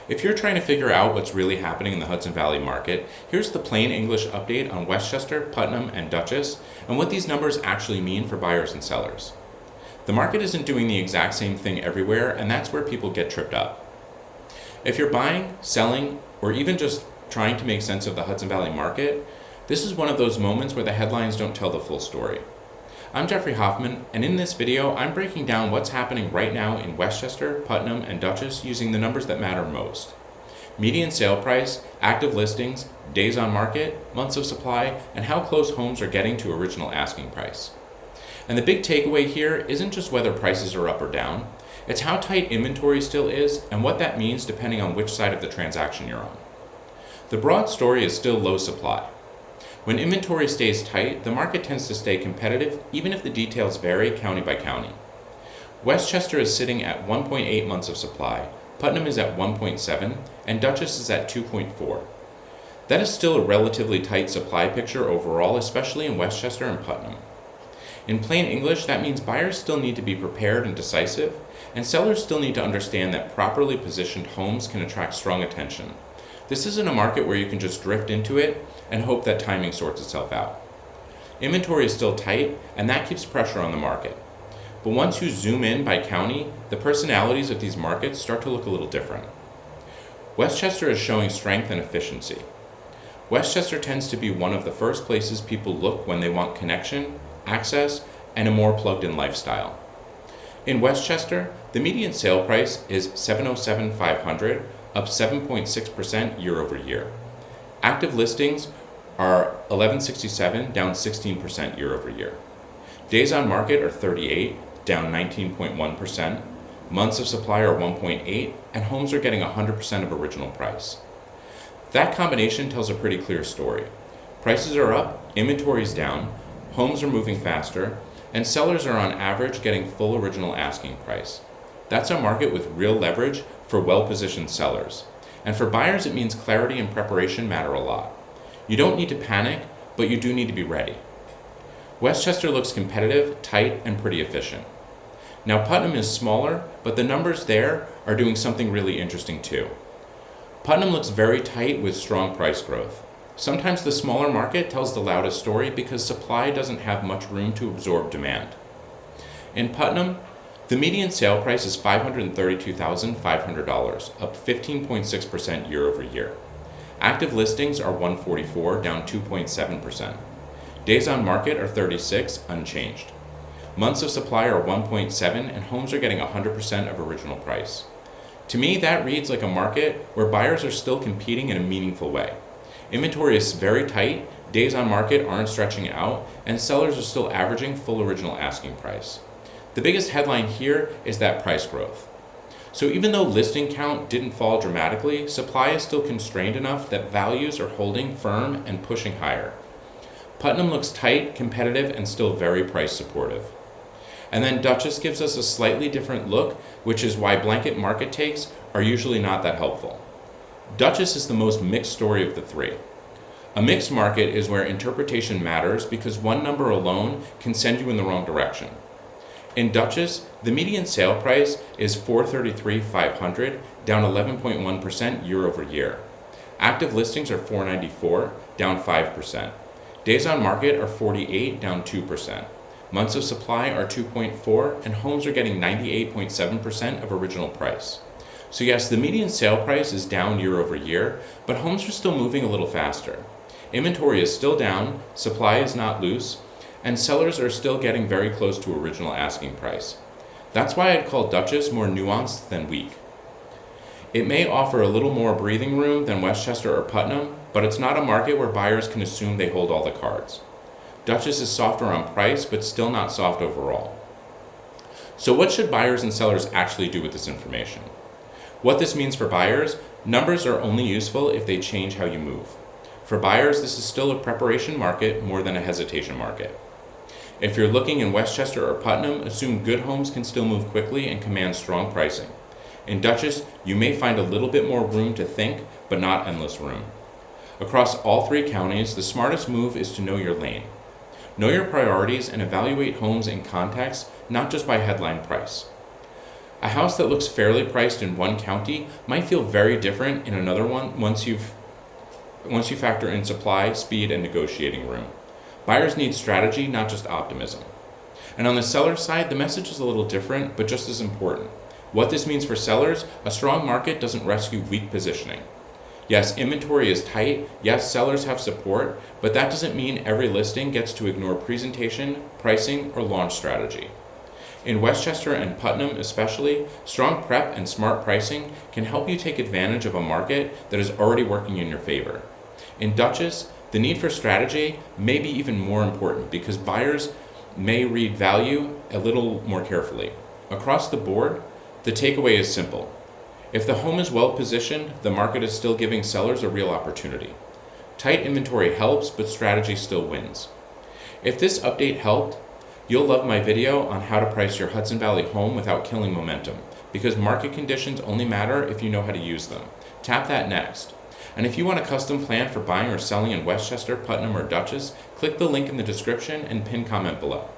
If you're trying to figure out what's really happening in the Hudson Valley market, here's the plain English update on Westchester, Putnam, and Dutchess, and what these numbers actually mean for buyers and sellers. The market isn't doing the exact same thing everywhere, and that's where people get tripped up. If you're buying, selling, or even just trying to make sense of the Hudson Valley market, this is one of those moments where the headlines don't tell the full story. I'm Jeffrey Hoffmann, and in this video, I'm breaking down what's happening right now in Westchester, Putnam, and Dutchess using the numbers that matter most. Median sale price, active listings, days on market, months of supply, and how close homes are getting to original asking price. And the big takeaway here isn't just whether prices are up or down, it's how tight inventory still is and what that means depending on which side of the transaction you're on. The broad story is still low supply. When inventory stays tight, the market tends to stay competitive even if the details vary county by county. Westchester is sitting at 1.8 months of supply, Putnam is at 1.7, and Dutchess is at 2.4. That is still a relatively tight supply picture overall, especially in Westchester and Putnam. In plain English, that means buyers still need to be prepared and decisive, and sellers still need to understand that properly positioned homes can attract strong attention. This isn't a market where you can just drift into it and hope that timing sorts itself out. Inventory is still tight, and that keeps pressure on the market. But once you zoom in by county, the personalities of these markets start to look a little different. Westchester is showing strength and efficiency. Westchester tends to be one of the first places people look when they want connection, access, and a more plugged-in lifestyle. In Westchester, the median sale price is $707,500, up 7.6% year over year. Active listings are 1167, down 16% year over year. Days on market are 38, down 19.1%. Months of supply are 1.8, and homes are getting 100% of original price. That combination tells a pretty clear story. Prices are up, inventory is down, homes are moving faster, and sellers are on average getting full original asking price. That's a market with real leverage for well-positioned sellers. And for buyers, it means clarity and preparation matter a lot. You don't need to panic, but you do need to be ready. Westchester looks competitive, tight, and pretty efficient. Now Putnam is smaller, but the numbers there are doing something really interesting too. Putnam looks very tight with strong price growth. Sometimes the smaller market tells the loudest story because supply doesn't have much room to absorb demand. In Putnam, the median sale price is $532,500, up 15.6% year over year. Active listings are 144, down 2.7%. Days on market are 36, unchanged. Months of supply are 1.7, and homes are getting 100% of original price. To me, that reads like a market where buyers are still competing in a meaningful way. Inventory is very tight, days on market aren't stretching out, and sellers are still averaging full original asking price. The biggest headline here is that price growth. So even though listing count didn't fall dramatically, supply is still constrained enough that values are holding firm and pushing higher. Putnam looks tight, competitive, and still very price supportive. And then Dutchess gives us a slightly different look, which is why blanket market takes are usually not that helpful. Dutchess is the most mixed story of the three. A mixed market is where interpretation matters because one number alone can send you in the wrong direction. In Dutchess, the median sale price is $433,500, down 11.1% year over year. Active listings are 494, down 5%. Days on market are 48, down 2%. Months of supply are 2.4, and homes are getting 98.7% of original price. So yes, the median sale price is down year over year, but homes are still moving a little faster. Inventory is still down, supply is not loose, and sellers are still getting very close to original asking price. That's why I'd call Dutchess more nuanced than weak. It may offer a little more breathing room than Westchester or Putnam, but it's not a market where buyers can assume they hold all the cards. Dutchess is softer on price, but still not soft overall. So what should buyers and sellers actually do with this information? What this means for buyers, numbers are only useful if they change how you move. For buyers, this is still a preparation market more than a hesitation market. If you're looking in Westchester or Putnam, assume good homes can still move quickly and command strong pricing. In Dutchess, you may find a little bit more room to think, but not endless room. Across all three counties, the smartest move is to know your lane. Know your priorities and evaluate homes in context, not just by headline price. A house that looks fairly priced in one county might feel very different in another one once you factor in supply, speed, and negotiating room. Buyers need strategy, not just optimism. And on the seller side, the message is a little different, but just as important. What this means for sellers, a strong market doesn't rescue weak positioning. Yes, inventory is tight. Yes, sellers have support, but that doesn't mean every listing gets to ignore presentation, pricing, or launch strategy. In Westchester and Putnam especially, strong prep and smart pricing can help you take advantage of a market that is already working in your favor. In Dutchess, the need for strategy may be even more important because buyers may read value a little more carefully. Across the board, the takeaway is simple. If the home is well positioned, the market is still giving sellers a real opportunity. Tight inventory helps, but strategy still wins. If this update helped, you'll love my video on how to price your Hudson Valley home without killing momentum, because market conditions only matter if you know how to use them. Tap that next. And if you want a custom plan for buying or selling in Westchester, Putnam, or Dutchess, click the link in the description and pin comment below.